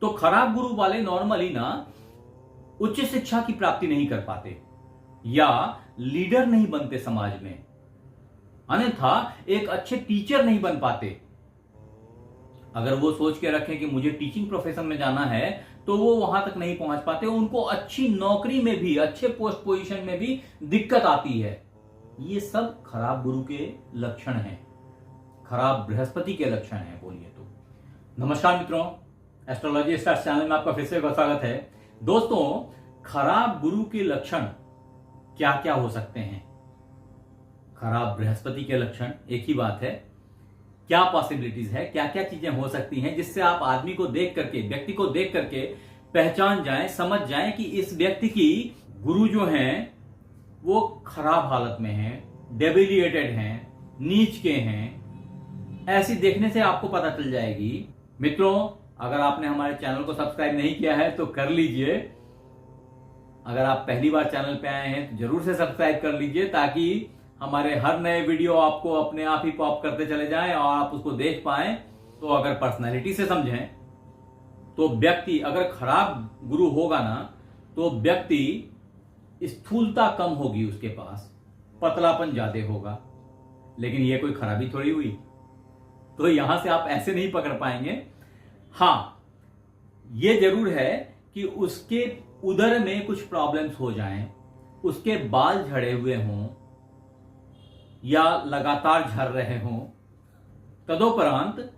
तो खराब गुरु वाले नॉर्मली ना उच्च शिक्षा की प्राप्ति नहीं कर पाते या लीडर नहीं बनते समाज में, अन्यथा एक अच्छे टीचर नहीं बन पाते। अगर वो सोच के रखें कि मुझे टीचिंग प्रोफेशन में जाना है तो वो वहां तक नहीं पहुंच पाते, उनको अच्छी नौकरी में भी, अच्छे पोस्ट पोजीशन में भी दिक्कत आती है। ये सब खराब गुरु के लक्षण हैं, खराब बृहस्पति के लक्षण हैं बोलिए तो। नमस्कार मित्रों, एस्ट्रोलॉजी स्टार्स चैनल में आपका फिर से स्वागत है। दोस्तों, खराब गुरु के लक्षण क्या क्या हो सकते हैं? खराब बृहस्पति के लक्षण एक ही बात है, क्या पॉसिबिलिटीज है, क्या क्या चीजें हो सकती हैं जिससे आप आदमी को देख करके, व्यक्ति को देख करके पहचान जाएं, समझ जाएं कि इस व्यक्ति की गुरु जो हैं वो खराब हालत में हैं, डेबिलिएटेड हैं, नीच के हैं। ऐसी देखने से आपको पता चल जाएगी। मित्रों, अगर आपने हमारे चैनल को सब्सक्राइब नहीं किया है तो कर लीजिए। अगर आप पहली बार चैनल पे आए हैं तो जरूर से सब्सक्राइब कर लीजिए, ताकि हमारे हर नए वीडियो आपको अपने आप ही पॉप करते चले जाएं और आप उसको देख पाएं। तो अगर पर्सनैलिटी से समझें तो व्यक्ति अगर खराब गुरु होगा ना तो व्यक्ति स्थूलता कम होगी, उसके पास पतलापन ज्यादा होगा। लेकिन ये कोई खराबी थोड़ी हुई, तो यहां से आप ऐसे नहीं पकड़ पाएंगे। हां, ये जरूर है कि उसके उदर में कुछ प्रॉब्लम्स हो जाएं, उसके बाल झड़े हुए हों या लगातार झड़ रहे हों, तदोपरांत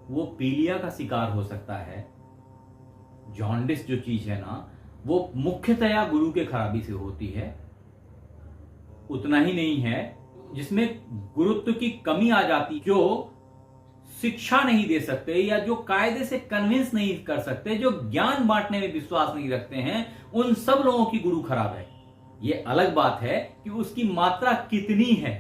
वो पीलिया का शिकार हो सकता है। जॉन्डिस जो चीज है ना, वो मुख्यतया गुरु के खराबी से होती है। उतना ही नहीं है, जिसमें गुरुत्व की कमी आ जाती, जो शिक्षा नहीं दे सकते या जो कायदे से कन्विंस नहीं कर सकते, जो ज्ञान बांटने में विश्वास नहीं रखते हैं, उन सब लोगों की गुरु खराब है। ये अलग बात है कि उसकी मात्रा कितनी है,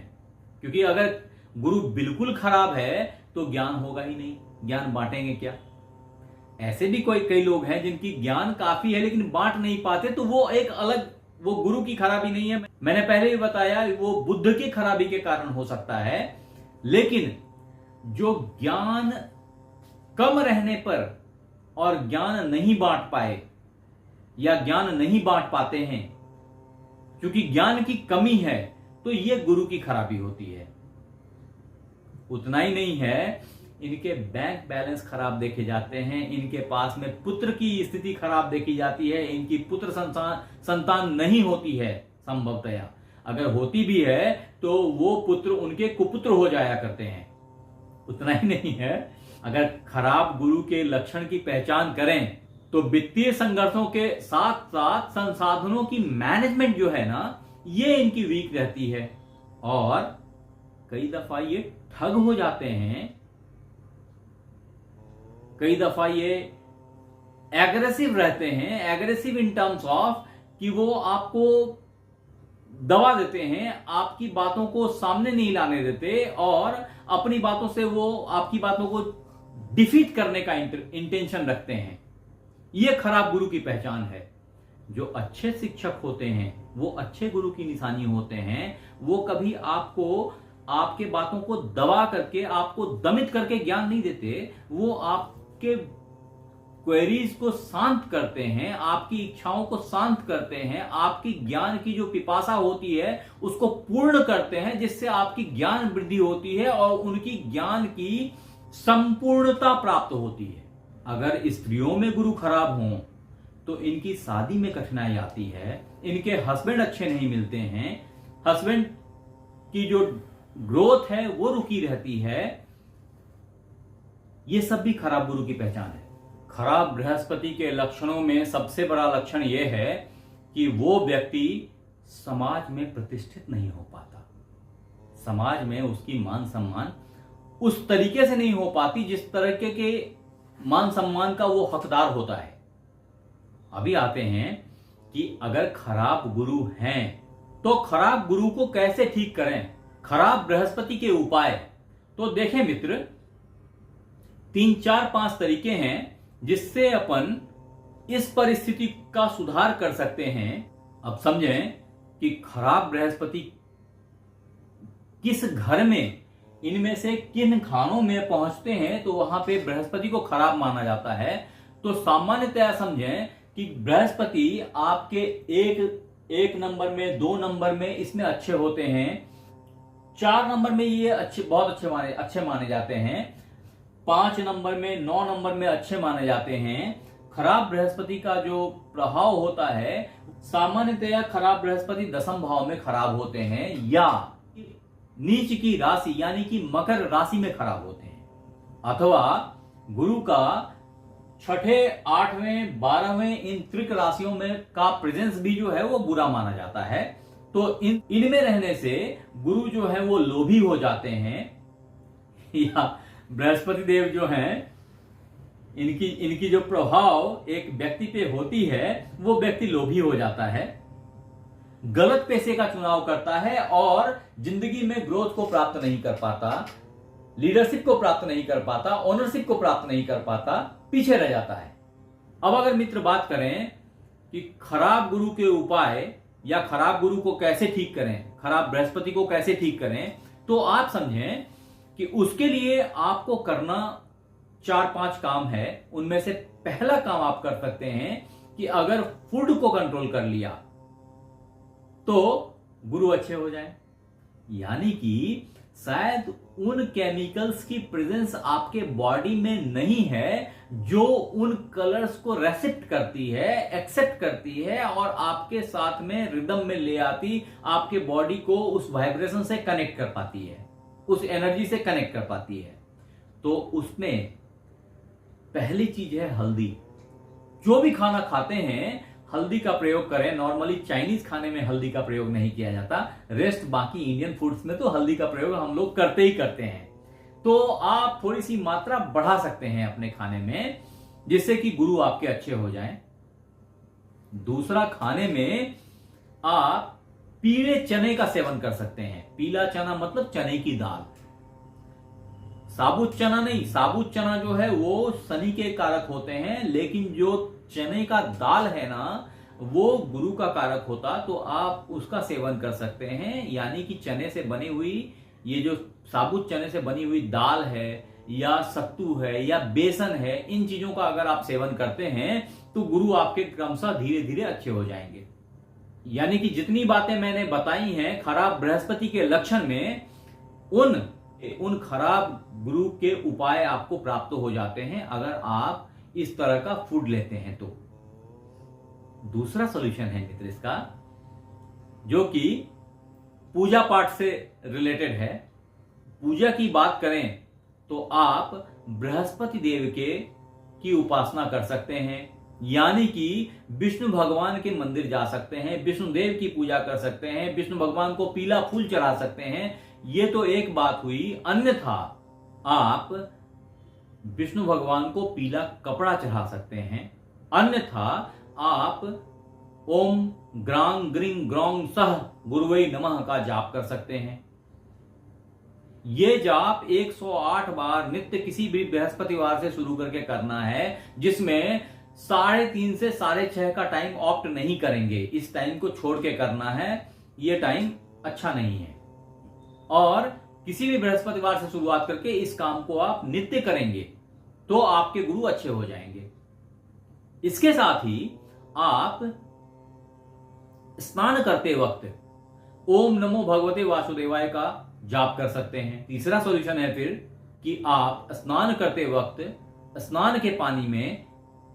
क्योंकि अगर गुरु बिल्कुल खराब है तो ज्ञान होगा ही नहीं, ज्ञान बांटेंगे क्या? ऐसे भी कई लोग हैं जिनकी ज्ञान काफी है लेकिन बांट नहीं पाते, तो वो एक अलग, वो गुरु की खराबी नहीं है। मैंने पहले भी बताया, वो बुद्ध की खराबी के कारण हो सकता है। लेकिन जो ज्ञान कम रहने पर और ज्ञान नहीं बांट पाए या ज्ञान नहीं बांट पाते हैं क्योंकि ज्ञान की कमी है, तो यह गुरु की खराबी होती है। उतना ही नहीं है, इनके बैंक बैलेंस खराब देखे जाते हैं, इनके पास में पुत्र की स्थिति खराब देखी जाती है, इनकी पुत्र संतान नहीं होती है संभवतया। अगर होती भी है तो वो पुत्र उनके कुपुत्र हो जाया करते हैं। उतना ही नहीं है, अगर खराब गुरु के लक्षण की पहचान करें तो वित्तीय संघर्षों के साथ साथ संसाधनों की मैनेजमेंट जो है ना, ये इनकी वीक रहती है और कई दफा ये ठग हो जाते हैं। कई दफा ये एग्रेसिव रहते हैं, एग्रेसिव इन टर्म्स ऑफ कि वो आपको दबा देते हैं, आपकी बातों को सामने नहीं लाने देते और अपनी बातों से वो आपकी बातों को डिफीट करने का इंटेंशन रखते हैं। ये खराब गुरु की पहचान है। जो अच्छे शिक्षक होते हैं वो अच्छे गुरु की निशानी होते हैं। वो कभी आपको, आपके बातों को दबा करके, आपको दमित करके ज्ञान नहीं देते। वो आपके क्वेरीज को शांत करते हैं, आपकी इच्छाओं को शांत करते हैं, आपकी ज्ञान की जो पिपासा होती है उसको पूर्ण करते हैं, जिससे आपकी ज्ञान वृद्धि होती है और उनकी ज्ञान की संपूर्णता प्राप्त होती है। अगर स्त्रियों में गुरु खराब हों तो इनकी शादी में कठिनाई आती है, इनके हस्बैंड अच्छे नहीं मिलते हैं, हस्बैंड की जो ग्रोथ है वो रुकी रहती है। ये सब भी खराब गुरु की पहचान है। खराब बृहस्पति के लक्षणों में सबसे बड़ा लक्षण यह है कि वो व्यक्ति समाज में प्रतिष्ठित नहीं हो पाता। समाज में उसकी मान सम्मान उस तरीके से नहीं हो पाती जिस तरीके के मान सम्मान का वो हकदार होता है। अभी आते हैं कि अगर खराब गुरु हैं तो खराब गुरु को कैसे ठीक करें, खराब बृहस्पति के उपाय। तो देखें मित्र, 3, 4, 5 तरीके हैं जिससे अपन इस परिस्थिति का सुधार कर सकते हैं। अब समझें कि खराब बृहस्पति किस घर में, इनमें से किन खानों में पहुंचते हैं तो वहां पे बृहस्पति को खराब माना जाता है। तो सामान्यतया समझें कि बृहस्पति आपके एक नंबर में, 2 नंबर में इसमें अच्छे होते हैं, 4 नंबर में ये बहुत अच्छे माने जाते हैं, 5 नंबर में, 9 नंबर में अच्छे माने जाते हैं। खराब बृहस्पति का जो प्रभाव होता है, सामान्यतया खराब बृहस्पति 10th भाव में खराब होते हैं या नीच की राशि यानी कि मकर राशि में खराब होते हैं, अथवा गुरु का 6ठे, 8वें, 12वें इन त्रिक राशियों में का प्रेजेंस भी जो है वो बुरा माना जाता है। तो इनमें रहने से गुरु जो है वो लोभी हो जाते हैं, या बृहस्पति देव जो हैं इनकी जो प्रभाव एक व्यक्ति पे होती है, वो व्यक्ति लोभी हो जाता है, गलत पैसे का चुनाव करता है और जिंदगी में ग्रोथ को प्राप्त नहीं कर पाता, लीडरशिप को प्राप्त नहीं कर पाता, ओनरशिप को प्राप्त नहीं कर पाता, पीछे रह जाता है। अब अगर मित्र बात करें कि खराब गुरु के उपाय या खराब गुरु को कैसे ठीक करें, खराब बृहस्पति को कैसे ठीक करें, तो आप समझें कि उसके लिए आपको करना 4-5 काम है। उनमें से पहला काम आप कर सकते हैं कि अगर फूड को कंट्रोल कर लिया तो गुरु अच्छे हो जाए, यानी कि शायद उन केमिकल्स की प्रेजेंस आपके बॉडी में नहीं है जो उन कलर्स को रेसिप्ट करती है, एक्सेप्ट करती है और आपके साथ में रिदम में ले आती, आपके बॉडी को उस वाइब्रेशन से कनेक्ट कर पाती है, उस एनर्जी से कनेक्ट कर पाती है। तो उसमें पहली चीज है हल्दी। जो भी खाना खाते हैं हल्दी का प्रयोग करें। नॉर्मली चाइनीज खाने में हल्दी का प्रयोग नहीं किया जाता, रेस्ट बाकी इंडियन फूड्स में तो हल्दी का प्रयोग हम लोग करते ही करते हैं। तो आप थोड़ी सी मात्रा बढ़ा सकते हैं अपने खाने में, जिससे कि गुरु आपके अच्छे हो जाएं। दूसरा, खाने में आप पीले चने का सेवन कर सकते हैं। पीला चना मतलब चने की दाल, साबुत चना नहीं। साबुत चना जो है वो शनि के कारक होते हैं, लेकिन जो चने का दाल है ना, वो गुरु का कारक होता, तो आप उसका सेवन कर सकते हैं। यानी कि चने से बनी हुई, ये जो साबुत चने से बनी हुई दाल है या सत्तू है या बेसन है, इन चीजों का अगर आप सेवन करते हैं तो गुरु आपके क्रमशः धीरे धीरे अच्छे हो जाएंगे। यानी कि जितनी बातें मैंने बताई हैं खराब बृहस्पति के लक्षण में, उन खराब गुरु के उपाय आपको प्राप्त हो जाते हैं अगर आप इस तरह का फूड लेते हैं तो। दूसरा सॉल्यूशन है मित्र इसका, जो कि पूजा पाठ से रिलेटेड है। पूजा की बात करें तो आप बृहस्पति देव की उपासना कर सकते हैं, यानी कि विष्णु भगवान के मंदिर जा सकते हैं, विष्णु देव की पूजा कर सकते हैं, विष्णु भगवान को पीला फूल चढ़ा सकते हैं। ये तो एक बात हुई। अन्यथा आप विष्णु भगवान को पीला कपड़ा चढ़ा सकते हैं। अन्यथा आप ओम ग्रांग ग्रिंग ग्रौंग सह गुरुवे नमः का जाप कर सकते हैं। ये जाप 108 बार नित्य किसी भी बृहस्पतिवार से शुरू करके करना है, जिसमें 3:30 से 6:30 का टाइम ऑप्ट नहीं करेंगे। इस टाइम को छोड़ के करना है, ये टाइम अच्छा नहीं है। और किसी भी बृहस्पतिवार से शुरुआत करके इस काम को आप नित्य करेंगे तो आपके गुरु अच्छे हो जाएंगे। इसके साथ ही आप स्नान करते वक्त ओम नमो भगवते वासुदेवाय का जाप कर सकते हैं। तीसरा सॉल्यूशन है फिर कि आप स्नान करते वक्त स्नान के पानी में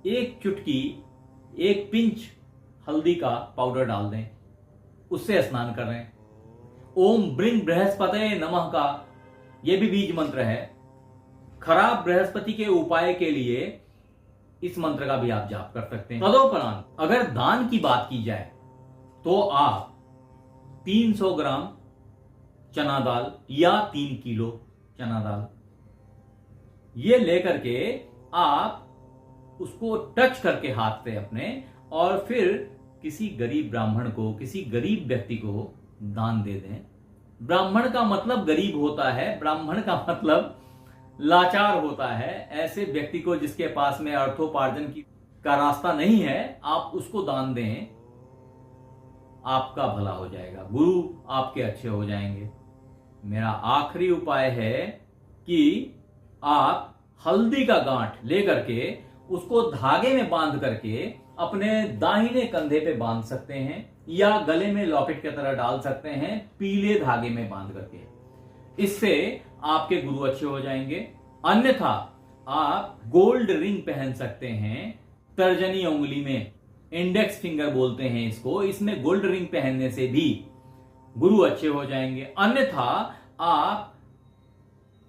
एक चुटकी, एक पिंच हल्दी का पाउडर डाल दें, उससे स्नान करें। ओम ब्रिंग बृहस्पते नमः का यह भी बीज मंत्र है। खराब बृहस्पति के उपाय के लिए इस मंत्र का भी आप जाप कर सकते हैं। तदोपरांत अगर दान की बात की जाए तो आप 300 ग्राम चना दाल या 3 किलो चना दाल ये लेकर के आप उसको टच करके हाथ पे अपने, और फिर किसी गरीब ब्राह्मण को, किसी गरीब व्यक्ति को दान दे दें। ब्राह्मण का मतलब गरीब होता है, ब्राह्मण का मतलब लाचार होता है। ऐसे व्यक्ति को जिसके पास में अर्थोपार्जन का रास्ता नहीं है, आप उसको दान दें, आपका भला हो जाएगा, गुरु आपके अच्छे हो जाएंगे। मेरा आखिरी उपाय है कि आप हल्दी का गांठ लेकर के उसको धागे में बांध करके अपने दाहिने कंधे पे बांध सकते हैं या गले में लॉकेट की तरह डाल सकते हैं, पीले धागे में बांध करके। इससे आपके गुरु अच्छे हो जाएंगे। अन्यथा आप गोल्ड रिंग पहन सकते हैं तर्जनी उंगली में, इंडेक्स फिंगर बोलते हैं इसको। इसमें गोल्ड रिंग पहनने से भी गुरु अच्छे हो जाएंगे। अन्यथा आप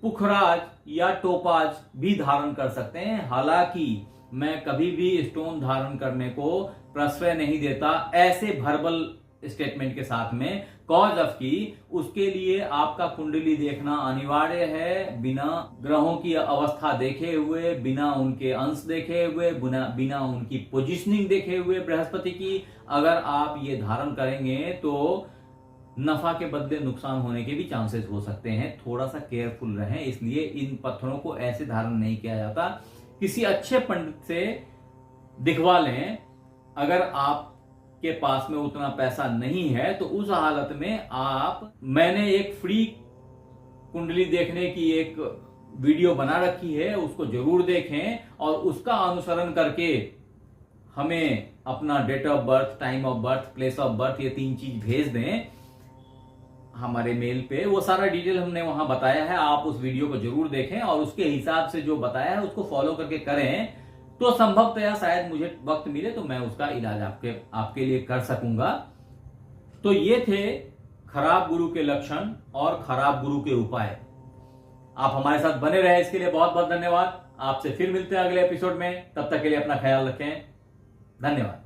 पुखराज या टोपाज भी धारण कर सकते हैं। हालांकि मैं कभी भी स्टोन धारण करने को प्रश्रय नहीं देता ऐसे वर्बल स्टेटमेंट के साथ में, कॉज ऑफ की उसके लिए आपका कुंडली देखना अनिवार्य है। बिना ग्रहों की अवस्था देखे हुए, बिना उनके अंश देखे हुए, बिना उनकी पोजीशनिंग देखे हुए बृहस्पति की, अगर आप ये धारण करेंगे तो नफा के बदले नुकसान होने के भी चांसेस हो सकते हैं। थोड़ा सा केयरफुल रहें। इसलिए इन पत्थरों को ऐसे धारण नहीं किया जाता। किसी अच्छे पंडित से दिखवा लें। अगर आपके पास में उतना पैसा नहीं है तो उस हालत में मैंने एक फ्री कुंडली देखने की एक वीडियो बना रखी है, उसको जरूर देखें और उसका अनुसरण करके हमें अपना date of birth, time of birth, place of birth, ये 3 चीज भेज दें हमारे मेल पे। वो सारा डिटेल हमने वहां बताया है, आप उस वीडियो को जरूर देखें और उसके हिसाब से जो बताया है उसको फॉलो करके करें तो संभवतया शायद मुझे वक्त मिले तो मैं उसका इलाज आपके लिए कर सकूंगा। तो ये थे खराब गुरु के लक्षण और खराब गुरु के उपाय। आप हमारे साथ बने रहे, इसके लिए बहुत बहुत धन्यवाद। आपसे फिर मिलते हैं अगले एपिसोड में। तब तक के लिए अपना ख्याल रखें। धन्यवाद।